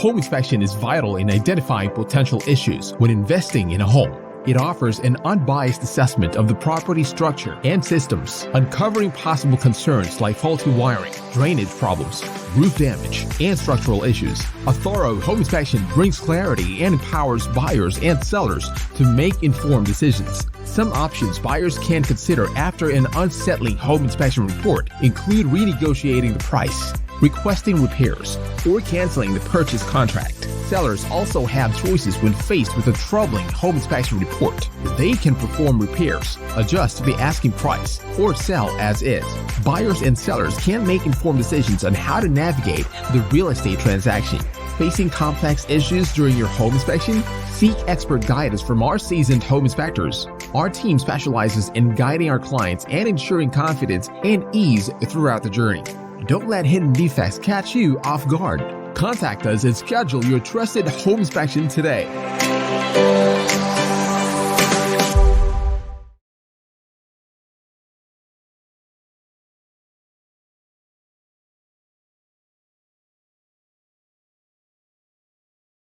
home inspection is vital in identifying potential issues when investing in a home. It offers an unbiased assessment of the property structure and systems, uncovering possible concerns like faulty wiring, drainage problems, roof damage, and structural issues. A thorough home inspection brings clarity and empowers buyers and sellers to make informed decisions. Some options buyers can consider after an unsettling home inspection report include renegotiating the price, requesting repairs, or canceling the purchase contract. Sellers also have choices when faced with a troubling home inspection report. They can perform repairs, adjust the asking price, or sell as is. Buyers and sellers can make informed decisions on how to navigate the real estate transaction. Facing complex issues during your home inspection? Seek expert guidance from our seasoned home inspectors. Our team specializes in guiding our clients and ensuring confidence and ease throughout the journey. Don't let hidden defects catch you off guard. Contact us and schedule your trusted home inspection today.